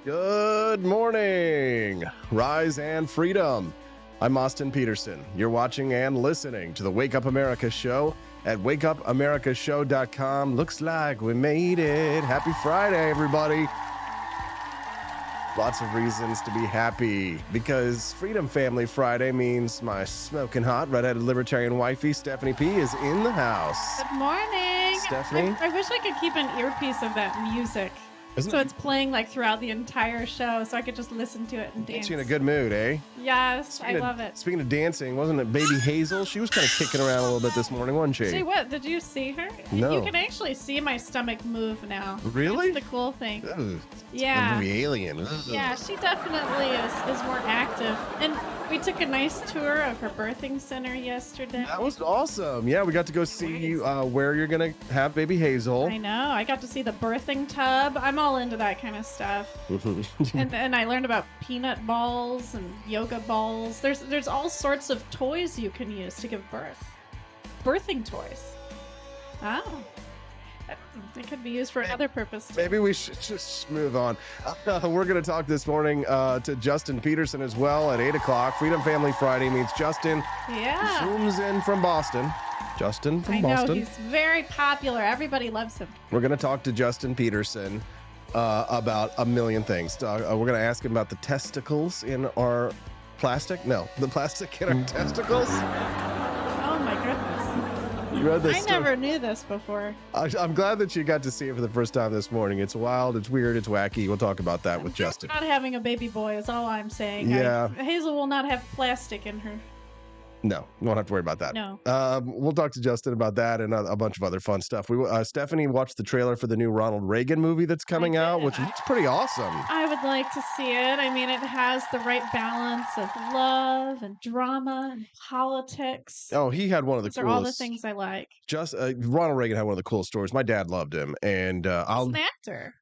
Good morning, Rise and Freedom. I'm Austin Peterson. You're watching and listening to the Wake Up America show at wakeupamericashow.com. Looks like we made it. Happy Friday, everybody. Lots of reasons to be happy because Freedom Family Friday means my smoking hot redheaded libertarian wifey, Stephanie P, is in the house. Good morning. Stephanie? I wish I could keep an earpiece of that music. So it's playing like throughout the entire show so I could just listen to it and dance. Gets you in a good mood, eh? Yes, I love it. Speaking of dancing, wasn't it Baby Hazel? She was kind of kicking around a little bit this morning, wasn't she? See what? Did you see her? No. You can actually see my stomach move now. Really? That's the cool thing. Ugh, Yeah. Very alien. Ugh. Yeah, she definitely is more active. And we took a nice tour of her birthing center yesterday. That was awesome. Yeah, we got to go see where you're going to have Baby Hazel. I know. I got to see the birthing tub. I'm all into that kind of stuff. and I learned about peanut balls and yoga balls. There's all sorts of toys you can use to give birth. Birthing toys. Oh. It could be used for another purpose. Maybe we should just move on. We're going to talk this morning to Justin Peterson as well at 8 o'clock. Freedom Family Friday means Justin zooms in from Boston. Justin from Boston. I know, he's very popular. Everybody loves him. We're going to talk to Justin Peterson about a million things. We're going to ask him about the testicles in our plastic. No, the plastic in our testicles. Oh, my goodness. You read this I never knew this before. I'm glad that you got to see it for the first time this morning. It's wild, it's weird, it's wacky. We'll talk about that with Justin. Not having a baby boy is all I'm saying. Yeah. Hazel will not have plastic in her. No, you won't have to worry about that. No. We'll talk to Justin about that and a bunch of other fun stuff. Stephanie watched the trailer for the new Ronald Reagan movie that's coming out, which looks pretty awesome. I would like to see it. I mean, it has the right balance of love and drama and politics. Oh, he had one of the Those are all the things I like. Ronald Reagan had one of the coolest stories. My dad loved him, and He's an actor.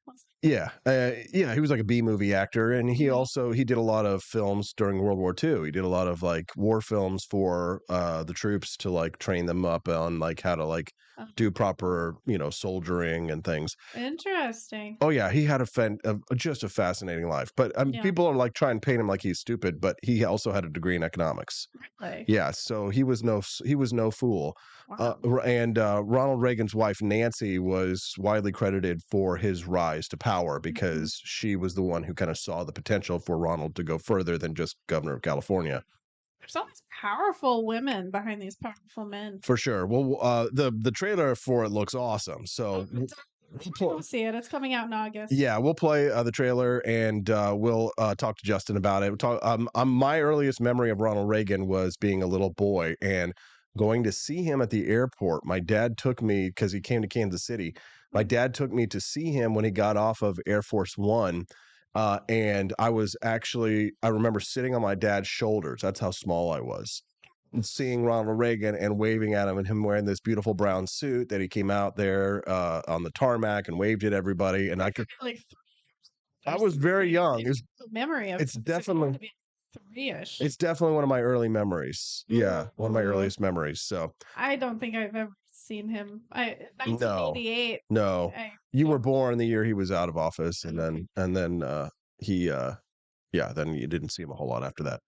Yeah, he was like a B-movie actor, and he did a lot of films during World War II. He did a lot of like war films for the troops to like train them up on like how to like do proper soldiering and things. Interesting. Oh yeah, he had just a fascinating life. But people are like trying to paint him like he's stupid, but he also had a degree in economics. Really? Yeah, so he was no fool. Wow. And Ronald Reagan's wife, Nancy, was widely credited for his rise to power because she was the one who kind of saw the potential for Ronald to go further than just governor of California. There's all these powerful women behind these powerful men. For sure. Well, the trailer for it looks awesome. So we'll see it. It's coming out in August. Yeah, we'll play the trailer and we'll talk to Justin about it. My earliest memory of Ronald Reagan was being a little boy and going to see him at the airport. My dad took me because he came to Kansas City. My dad took me to see him when he got off of Air Force One. And I remember sitting on my dad's shoulders. That's how small I was. And seeing Ronald Reagan and waving at him and him wearing this beautiful brown suit that he came out there on the tarmac and waved at everybody. And I was very young. Memory of it's definitely 3-ish. It's definitely one of my early memories. Yeah, one of my earliest memories. So I don't think I've ever seen him. 1988. No. You were born the year he was out of office, and then you didn't see him a whole lot after that.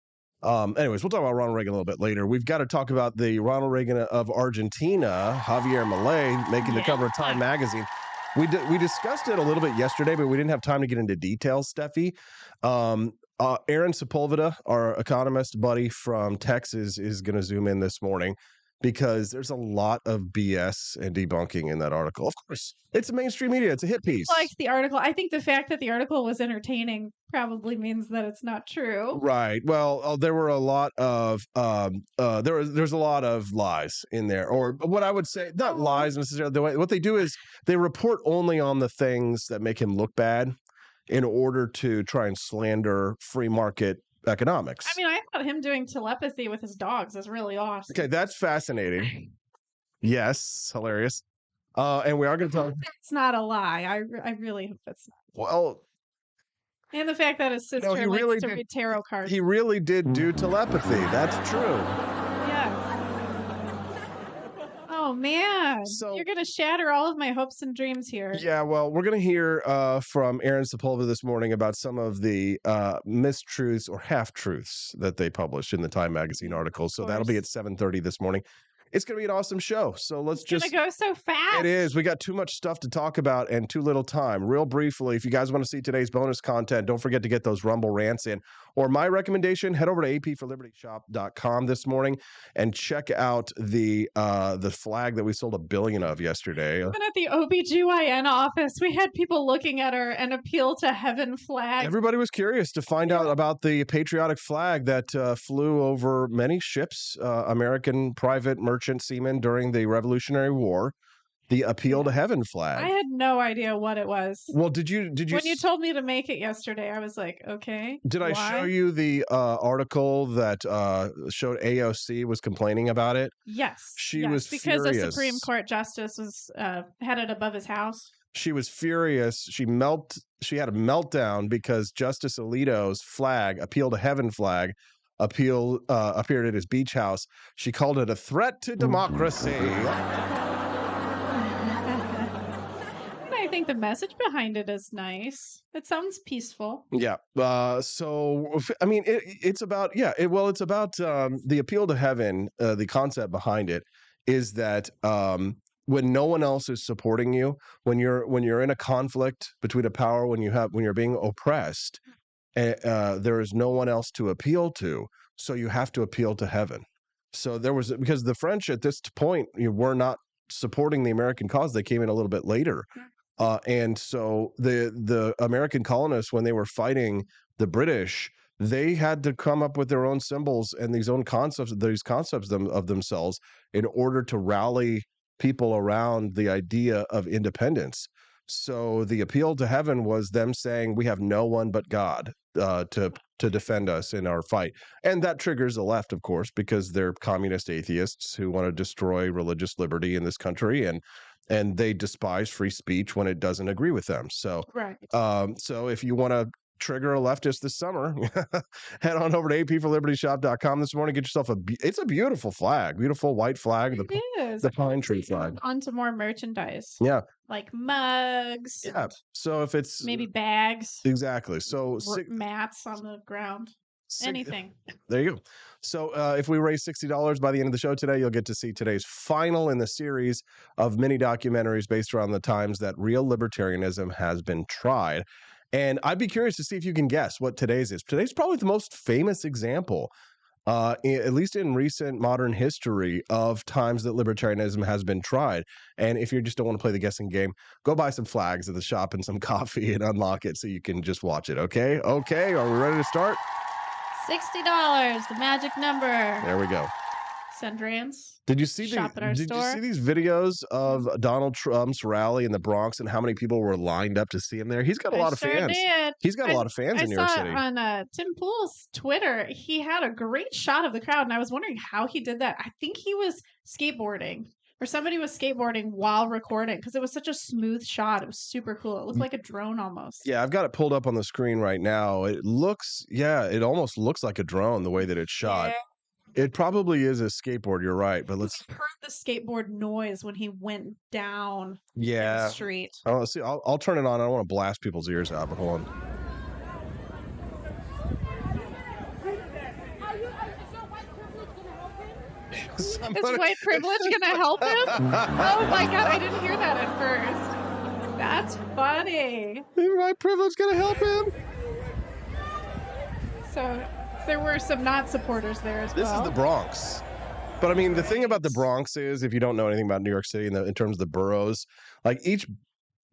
Anyways, we'll talk about Ronald Reagan a little bit later. We've got to talk about the Ronald Reagan of Argentina, Javier Milei, making the cover of Time magazine. We discussed it a little bit yesterday, but we didn't have time to get into details, Steffi. Aaron Sepulveda, our economist buddy from Texas, is going to zoom in this morning because there's a lot of BS and debunking in that article. Of course, it's a mainstream media. It's a hit piece. I like the article. I think the fact that the article was entertaining probably means that it's not true. Right. Well, there were a lot of there's a lot of lies in there, or what I would say, not lies necessarily. What they do is they report only on the things that make him look bad in order to try and slander free market economics. I mean, I thought him doing telepathy with his dogs is really awesome. Okay, that's fascinating. Yes, hilarious. And we are going to talk. It's not a lie. I really hope it's not. Well, and the fact that his sister likes to read tarot cards. He really did do telepathy. That's true. Yeah. Oh Oh man, So you're gonna shatter all of my hopes and dreams here. yeah, well, we're going to hear from Aaron Sepulveda this morning about some of the mistruths or half truths that they published in the Time Magazine article. So that'll be at 7:30 this morning. It's going to be an awesome show. So let's It's gonna go so fast. It is. We got too much stuff to talk about and too little time. Real briefly, if you guys want to see today's bonus content, don't forget to get those Rumble rants in. Or my recommendation, head over to apforlibertyshop.com this morning and check out the flag that we sold 1 billion of yesterday. Even at the OBGYN office, we had people looking at our an appeal to heaven flag. Everybody was curious to find out about the patriotic flag that flew over many ships, American private merchant seamen during the Revolutionary War. The appeal to heaven flag. I had no idea what it was. Well, did you when you told me to make it yesterday, I was like, okay. Did I show you the article that showed AOC was complaining about it? Yes. She was because furious. a Supreme Court justice was had it above his house. She was furious. She had a meltdown because Justice Alito's flag, appeal to heaven flag, appeared at his beach house. She called it a threat to democracy. I think the message behind it is nice. It sounds peaceful. Yeah. So I mean, it's about it's about the appeal to heaven. The concept behind it is that when no one else is supporting you, when you're in a conflict between a power, when you're being oppressed, there is no one else to appeal to, so you have to appeal to heaven. So because the French at this point were not supporting the American cause. They came in a little bit later. And so the American colonists, when they were fighting the British, they had to come up with their own symbols and these concepts of themselves in order to rally people around the idea of independence. So the appeal to heaven was them saying, we have no one but God to defend us in our fight. And that triggers the left, of course, because they're communist atheists who want to destroy religious liberty in this country, and they despise free speech when it doesn't agree with them. So, so if you want to trigger a leftist this summer, head on over to apforlibertyshop.com this morning. Get yourself it's a beautiful flag, beautiful white flag, the pine tree flag. Onto more merchandise. Yeah. Like mugs. Yeah. So if it's maybe bags. Exactly. So mats on the ground. Anything. There you go. So if we raise $60 by the end of the show today, you'll get to see today's final in the series of mini documentaries based around the times that real libertarianism has been tried. And I'd be curious to see if you can guess what today's is. Today's probably the most famous example, at least in recent modern history, of times that libertarianism has been tried. And if you just don't want to play the guessing game, go buy some flags at the shop and some coffee and unlock it so you can just watch it. Okay? Okay. Are we ready to start? $60, the magic number. There we go. Sandrians. Did you see you see these videos of Donald Trump's rally in the Bronx and how many people were lined up to see him there? He's got a lot of fans. He's got a lot of fans in New York City. On Tim Pool's Twitter, he had a great shot of the crowd, and I was wondering how he did that. I think he was skateboarding, or somebody was skateboarding while recording, because it was such a smooth shot. It was super cool. It looked like a drone almost. Yeah, I've got it pulled up on the screen right now. It almost looks like a drone the way that it's shot. Yeah. It probably is a skateboard, you're right, but let's heard the skateboard noise when he went down the street. Oh, let's see. I'll turn it on. I don't want to blast people's ears out, but hold on. Is white privilege gonna help him? Oh my god, I didn't hear that at first. That's funny. Is white privilege gonna help him? So there were some not supporters there as well. This is the Bronx. But I mean, the thing about the Bronx is, if you don't know anything about New York City in terms of the boroughs, like each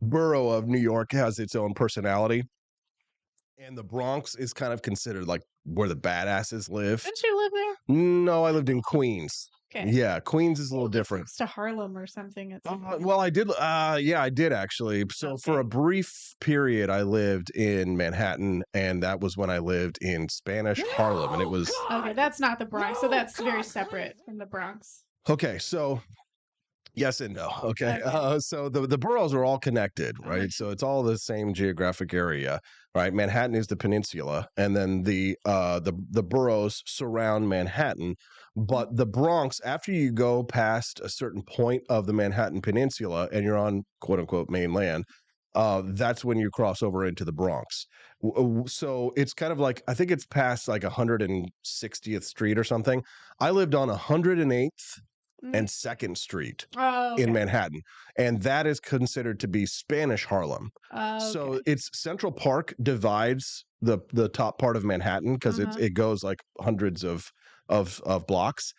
borough of New York has its own personality. And the Bronx is kind of considered like where the badasses live. Didn't you live there? No, I lived in Queens. Okay. Yeah, Queens is a little different. It's to Harlem or something. Well, I did. Yeah, I did actually. So for a brief period, I lived in Manhattan, and that was when I lived in Spanish Harlem, and it was okay. That's not the Bronx, so that's very separate from the Bronx. Okay, so Yes and no. Okay. Okay. So the boroughs are all connected, Okay. right? So it's all the same geographic area, right? Manhattan is the peninsula, and then the boroughs surround Manhattan. But the Bronx, after you go past a certain point of the Manhattan Peninsula, and you're on quote unquote mainland, that's when you cross over into the Bronx. So it's kind of like I think it's past like 160th Street or something. I lived on 108th Mm. and Second Street Oh, in okay. Manhattan, and that is considered to be Spanish Harlem. So Okay. it's Central Park divides the top part of Manhattan because Uh-huh. it goes like hundreds of blocks.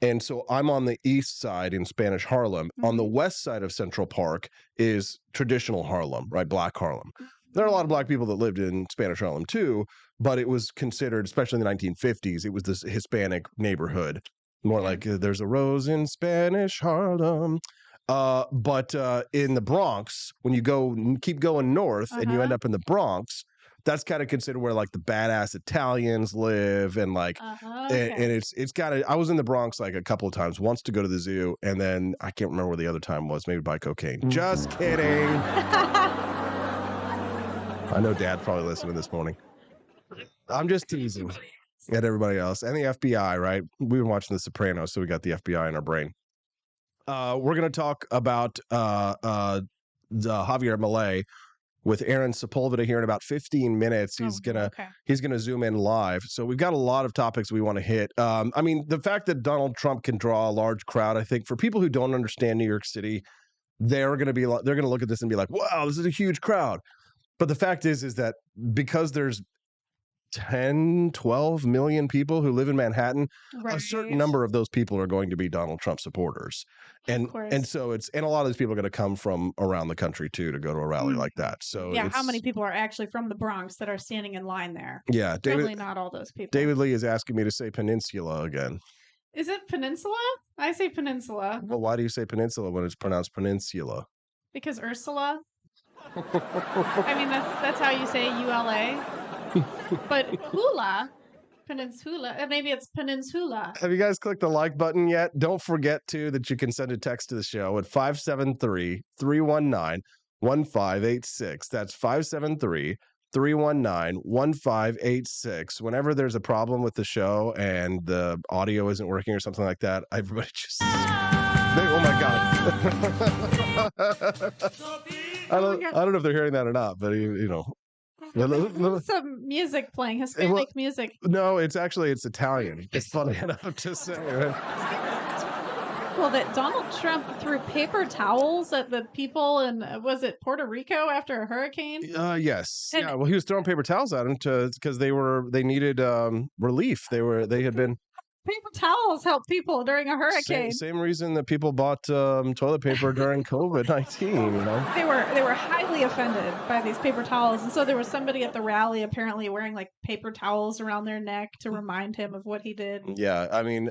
And so I'm on the east side in Spanish Harlem. On the Mhm. west side of Central Park is traditional Harlem, right? Black Harlem. There are a lot of Mm. black people that lived in Spanish Harlem too, but it was considered, especially in the 1950s, it was this Hispanic neighborhood. More Yeah. like there's a rose in Spanish Harlem. But in the Bronx, when you keep going north and you end Uh-huh. up in the Bronx, that's kind of considered where like the badass Italians live and like and Okay. it's got I was in the Bronx like a couple of times, once to go to the zoo, and then I can't remember where the other time was, maybe buy cocaine. Just kidding. I know Dad probably listening this morning. I'm just teasing at everybody else and the FBI, right? We've been watching The Sopranos, so we got the FBI in our brain. We're going to talk about the Javier Milei with Aaron Sepulveda here in about 15 minutes. Oh, okay. He's gonna zoom in live. So we've got a lot of topics we want to hit. I mean, the fact that Donald Trump can draw a large crowd, I think, for people who don't understand New York City, they're gonna look at this and be like, "Wow, this is a huge crowd." But the fact is that because there's 10, 12 million people who live in Manhattan, a certain Right. number of those people are going to be Donald Trump supporters. Of And course. so and a lot of these people are going to come from around the country too to go to a rally Mm. like that. So Yeah, how many it's people are actually from the Bronx that are standing in line there? yeah, Probably not all those people. David Lee is asking me to say peninsula again. Is it peninsula? I say peninsula Well, why do you say peninsula when it's pronounced peninsula? because Ursula. I mean, that's how you say ULA. But hula, peninsula, maybe it's peninsula. Have you guys clicked the like button yet? Don't forget that you can send a text to the show at 573-319-1586. That's 573-319-1586. Whenever there's a problem with the show and the audio isn't working or something like that, everybody just oh my god. I don't know if they're hearing that or not, but you know. Some music playing, Hispanic music. No, it's Italian. It's funny enough to say. Right? Well, that Donald Trump threw paper towels at the people in, was it Puerto Rico after a hurricane? Yes. And yeah. Well, he was throwing paper towels at them because they needed relief. They had been paper towels help people during a hurricane. Same reason that people bought toilet paper during COVID-19. You know, they were highly offended by these paper towels, and so there was somebody at the rally apparently wearing like paper towels around their neck to remind him of what he did. Yeah, I mean,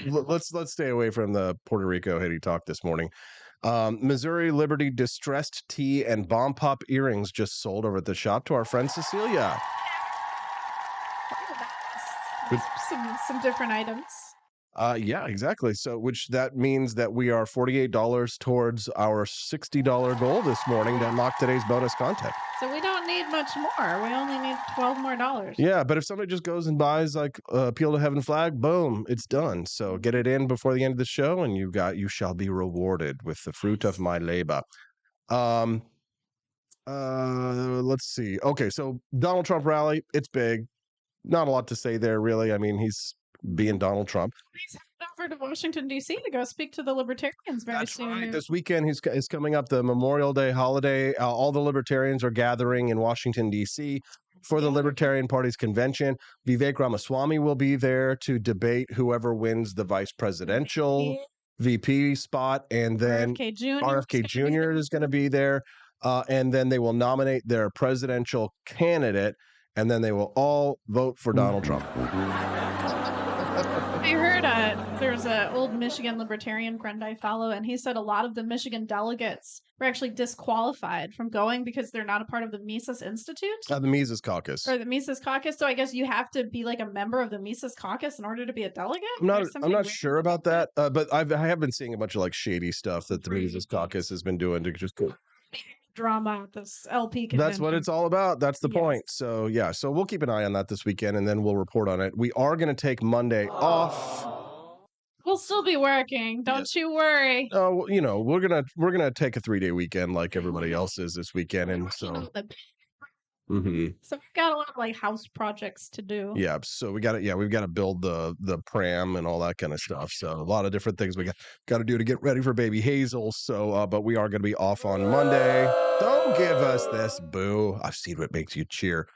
let's stay away from the Puerto Rico Haiti talk this morning. Missouri Liberty distressed tea and bomb pop earrings just sold over at the shop to our friend Cecilia. Some different items. Yeah, exactly. So, which that means that we are $48 towards our $60 goal this morning to unlock today's bonus content. So we don't need much more. We only need $12 more. Yeah, but if somebody just goes and buys like Appeal to Heaven flag, boom, it's done. So get it in before the end of the show, and you shall be rewarded with the fruit of my labor. Let's see. Okay, so Donald Trump rally, it's big. Not a lot to say there, really. I mean, he's being Donald Trump. He's heading over to Washington, D.C. to go speak to the Libertarians very soon. Right. This weekend is coming up, the Memorial Day holiday. All the Libertarians are gathering in Washington, D.C. for the Libertarian Party's convention. Vivek Ramaswamy will be there to debate whoever wins the vice presidential VP spot. And then RFK Jr. is going to be there. And then they will nominate their presidential candidate. And then they will all vote for Donald Trump. I heard there's an old Michigan Libertarian friend I follow, and he said a lot of the Michigan delegates were actually disqualified from going because they're not a part of the Mises Institute The Mises Caucus. or the Mises Caucus. So I guess you have to be like a member of the Mises Caucus in order to be a delegate. I'm not. There's I'm something not weird sure about that, but I have been seeing a bunch of like shady stuff that the Mises Caucus has been doing to just go. Drama at this LP That's convention. what it's all about. That's the Yes. point. So yeah, so we'll keep an eye on that this weekend, and then we'll report on it. We are going to take Monday off. We'll still be working. Don't you worry. Oh, you know, we're gonna take a 3-day weekend like everybody else is this weekend, and so. Mhm. So we've got a lot of like house projects to do. Yeah, so we've got to build the pram and all that kind of stuff. So a lot of different things we got to do to get ready for baby Hazel. So but we are going to be off on Monday. Don't give us this, boo. I've seen what makes you cheer.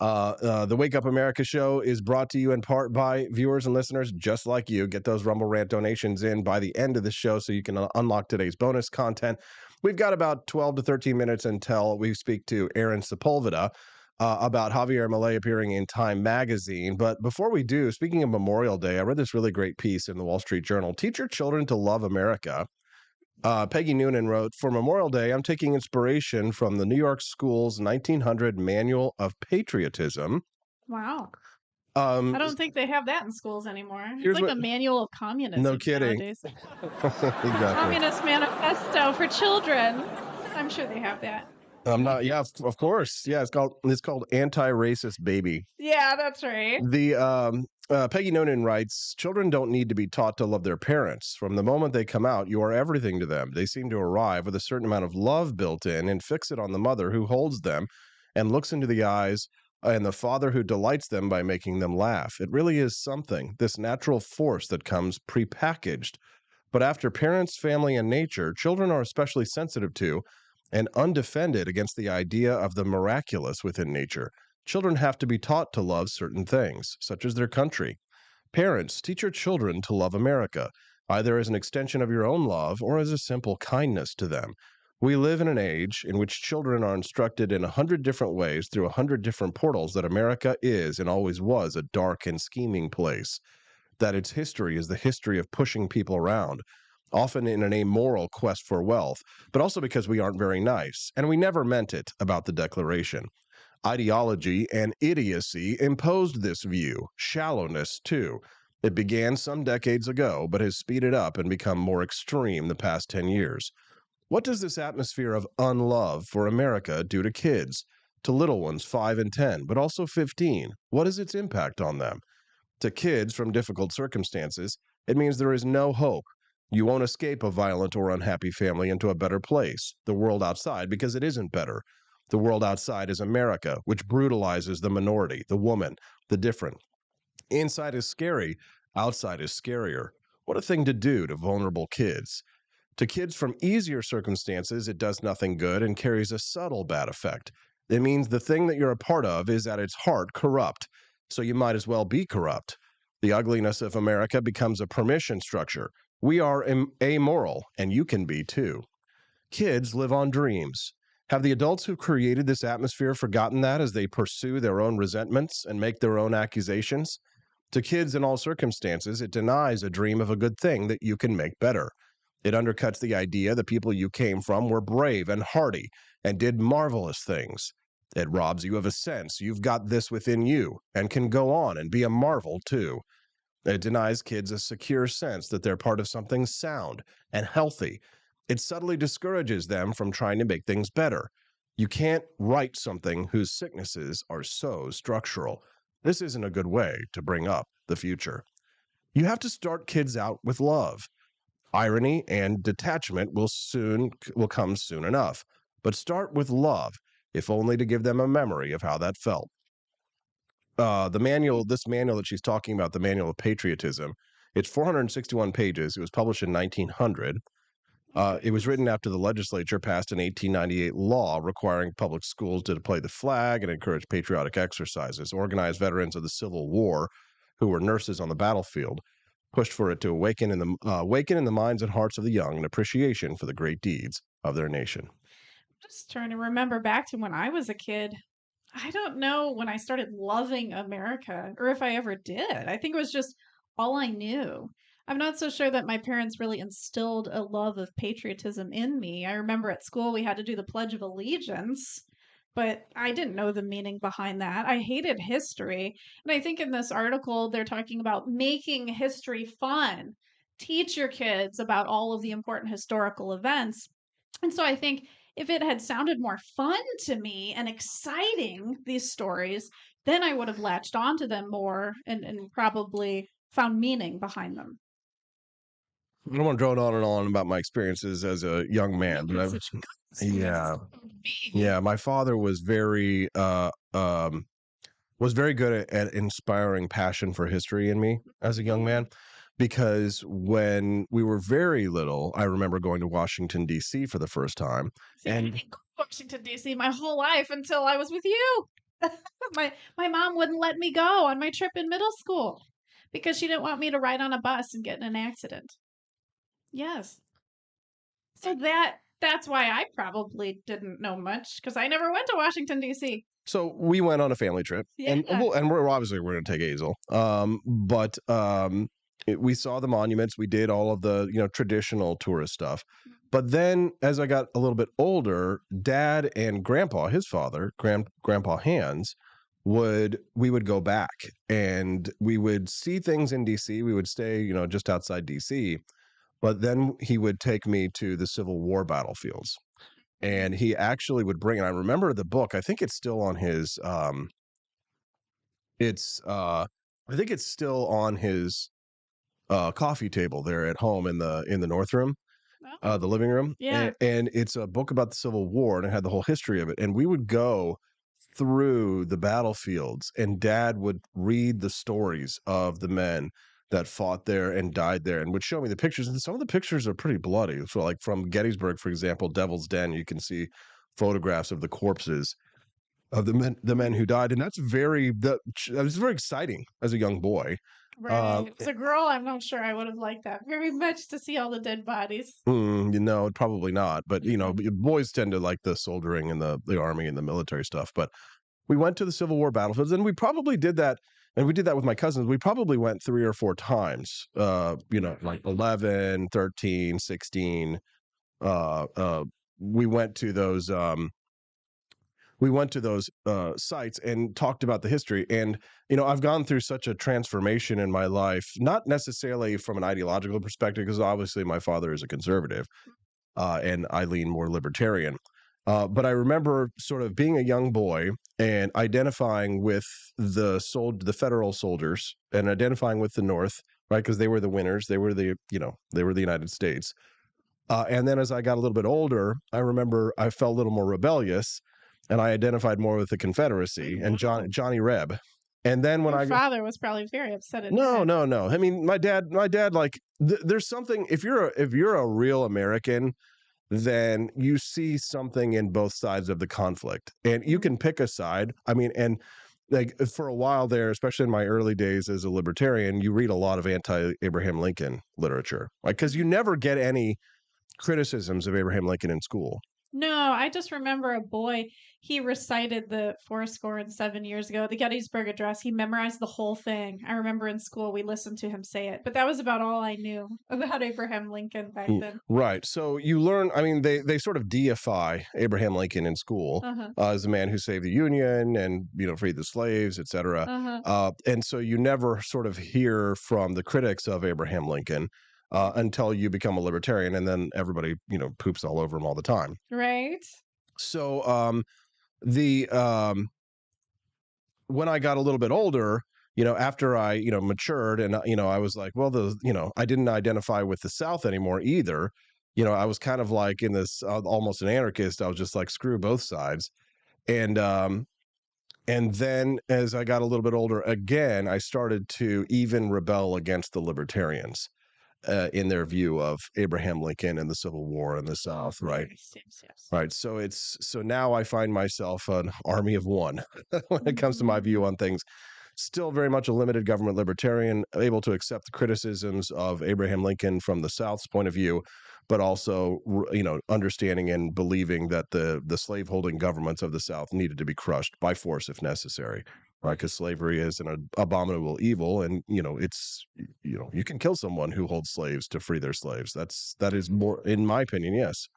The Wake Up America show is brought to you in part by viewers and listeners just like you. Get those Rumble Rant donations in by the end of the show so you can unlock today's bonus content. We've got about 12 to 13 minutes until we speak to Aaron Sepulveda about Javier Milei appearing in Time magazine. But before we do, speaking of Memorial Day, I read this really great piece in the Wall Street Journal. Teach your children to love America. Peggy Noonan wrote, for Memorial Day, I'm taking inspiration from the New York School's 1900 Manual of Patriotism. Wow. I don't think they have that in schools anymore. It's like the Manual of Communism. No kidding. Nowadays. Exactly. Communist Manifesto for children. I'm sure they have that. I'm not. Yeah, of course. Yeah, it's called Anti-Racist Baby. Yeah, that's right. The Peggy Noonan writes, children don't need to be taught to love their parents. From the moment they come out, you are everything to them. They seem to arrive with a certain amount of love built in and fix it on the mother who holds them and looks into the eyes and the father who delights them by making them laugh. It really is something, this natural force that comes prepackaged. But after parents, family, and nature, children are especially sensitive to and undefended against the idea of the miraculous within nature. Children have to be taught to love certain things, such as their country. Parents, teach your children to love America, either as an extension of your own love or as a simple kindness to them. We live in an age in which children are instructed in 100 different ways through 100 different portals that America is and always was a dark and scheming place, that its history is the history of pushing people around, often in an amoral quest for wealth, but also because we aren't very nice, and we never meant it about the Declaration. Ideology and idiocy imposed this view, shallowness too. It began some decades ago, but has speeded up and become more extreme the past 10 years. What does this atmosphere of unlove for America do to kids? To little ones 5 and 10, but also 15? What is its impact on them? To kids from difficult circumstances, it means there is no hope. You won't escape a violent or unhappy family into a better place, the world outside, because it isn't better. The world outside is America, which brutalizes the minority, the woman, the different. Inside is scary, outside is scarier. What a thing to do to vulnerable kids. To kids from easier circumstances, it does nothing good and carries a subtle bad effect. It means the thing that you're a part of is at its heart corrupt, so you might as well be corrupt. The ugliness of America becomes a permission structure. We are amoral, and you can be too. Kids live on dreams. Have the adults who created this atmosphere forgotten that as they pursue their own resentments and make their own accusations? To kids in all circumstances, it denies a dream of a good thing that you can make better. It undercuts the idea the people you came from were brave and hardy and did marvelous things. It robs you of a sense you've got this within you and can go on and be a marvel too. It denies kids a secure sense that they're part of something sound and healthy. It subtly discourages them from trying to make things better. You can't right something whose sicknesses are so structural. This isn't a good way to bring up the future. You have to start kids out with love. Irony and detachment will come soon enough, but start with love, if only to give them a memory of how that felt. This manual that she's talking about, the Manual of Patriotism, it's 461 pages. It was published in 1900. It was written after the legislature passed an 1898 law requiring public schools to display the flag and encourage patriotic exercises. Organized veterans of the Civil War, who were nurses on the battlefield, pushed for it to awaken in the minds and hearts of the young an appreciation for the great deeds of their nation. Just trying to remember back to when I was a kid. I don't know when I started loving America or if I ever did. I think it was just all I knew. I'm not so sure that my parents really instilled a love of patriotism in me. I remember at school we had to do the Pledge of Allegiance, but I didn't know the meaning behind that. I hated history. And I think in this article, they're talking about making history fun. Teach your kids about all of the important historical events. And so I think if it had sounded more fun to me and exciting, these stories, then I would have latched onto them more and probably found meaning behind them. I don't want to drone on and on about my experiences as a young man, but It's I've, such a good yeah, me. yeah, my father was very good at inspiring passion for history in me as a young man, because when we were very little, I remember going to Washington D.C. for the first time, See, I and didn't go to Washington D.C. my whole life until I was with you. My mom wouldn't let me go on my trip in middle school because she didn't want me to ride on a bus and get in an accident. Yes. So that's why I probably didn't know much because I never went to Washington D.C. so we went on a family trip, and Yeah. we're going to take Azel, we saw the monuments, we did all of the traditional tourist stuff, but then as I got a little bit older, Dad and Grandpa, his father, Grandpa Hans, we would go back and we would see things in DC. We would stay just outside DC, but then he would take me to the Civil War battlefields, and he actually would bring, and I remember the book, I think it's still on his it's I think it's still on his coffee table there at home in the north room, Oh, the living room, yeah. and it's a book about the Civil War, and it had the whole history of it, and we would go through the battlefields, and Dad would read the stories of the men that fought there and died there, and would show me the pictures, and some of the pictures are pretty bloody. So like from Gettysburg, for example, Devil's Den, you can see photographs of the corpses of the men who died, and that was very exciting as a young boy. Right. As a girl, I'm not sure I would have liked that very much to see all the dead bodies. Probably not, but Mm-mm. boys tend to like the soldiering and the army and the military stuff. But we went to the Civil War battlefields, and we probably did that. And we did that with my cousins. We probably went 3 or 4 times, like 11, 13, 16. Uh, uh, we went to those sites and talked about the history. And I've gone through such a transformation in my life, not necessarily from an ideological perspective, because obviously my father is a conservative, and I lean more libertarian. But I remember sort of being a young boy and identifying with the federal soldiers, and identifying with the North, right? Because they were the winners. They were the United States. And then as I got a little bit older, I remember I felt a little more rebellious, and I identified more with the Confederacy and Wow. Johnny Reb. And then when Your I father was probably very upset at no, that. no, no. I mean, my dad, like, there's something, if you're a real American, then you see something in both sides of the conflict, and you Mhm. can pick a side. I mean, and like for a while there, especially in my early days as a libertarian, you read a lot of anti-Abraham Lincoln literature, like, because you Mhm. never get any criticisms of Abraham Lincoln in school. No, I just remember a boy, he recited the 7 years ago, the Gettysburg Address. He memorized the whole thing. I remember in school we listened to him say it, but that was about all I knew about Abraham Lincoln back then. Right. So you learn, I mean, they sort of deify Abraham Lincoln in school, Uh-huh. as the man who saved the Union and, freed the slaves, et cetera. Uh-huh. And so you never sort of hear from the critics of Abraham Lincoln until you become a libertarian, and then everybody, poops all over him all the time. Right? So the when I got a little bit older, after I, matured, and I was like, well, I didn't identify with the South anymore either. I was kind of like in this almost an anarchist. I was just like, screw both sides. And then as I got a little bit older again, I started to even rebel against the libertarians in their view of Abraham Lincoln and the Civil War in the South, right? Yes, yes, yes. Right. So now I find myself an army of one when it comes to my Mhm. view on things. Still very much a limited government libertarian, able to accept the criticisms of Abraham Lincoln from the South's point of view, but also, understanding and believing that the slaveholding governments of the South needed to be crushed by force if necessary. right? Because slavery is an abominable evil, and it's you can kill someone who holds slaves to free their slaves. That is more, in my opinion, yes.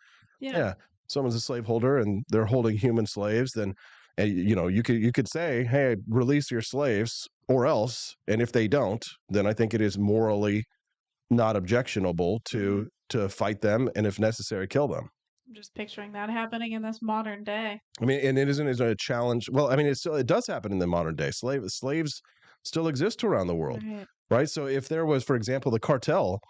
Yeah. Yeah, someone's a slaveholder and they're holding human slaves, then you could say, "Hey, release your slaves or else." And if they don't, then I think it is morally not objectionable Mhm. to fight them and if necessary kill them. I'm just picturing that happening in this modern day. I mean, and it isn't a challenge. Well, I mean, it does happen in the modern day. Slaves still exist around the world, Right. right? So if there was, for example, the cartel,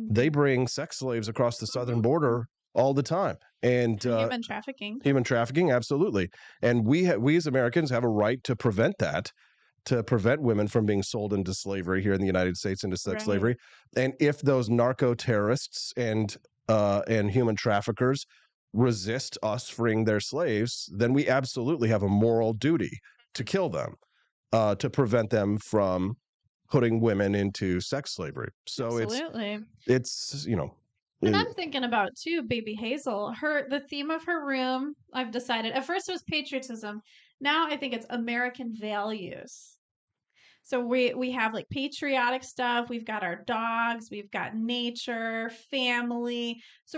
they Mhm. bring sex slaves across the southern Mhm. border all the time, and And human trafficking. human trafficking, absolutely. And we as Americans have a right to prevent that, to prevent women from being sold into slavery here in the United States, into sex Right. slavery. And if those narco terrorists and human traffickers resist us freeing their slaves, then we absolutely have a moral duty to kill them, to prevent them from putting women into sex slavery. So Absolutely. it's And uh, I'm thinking about too, baby Hazel. The theme of her room, I've decided. At first it was patriotism. Now I think it's American values. So we have like patriotic stuff, we've got our dogs, we've got nature, family. So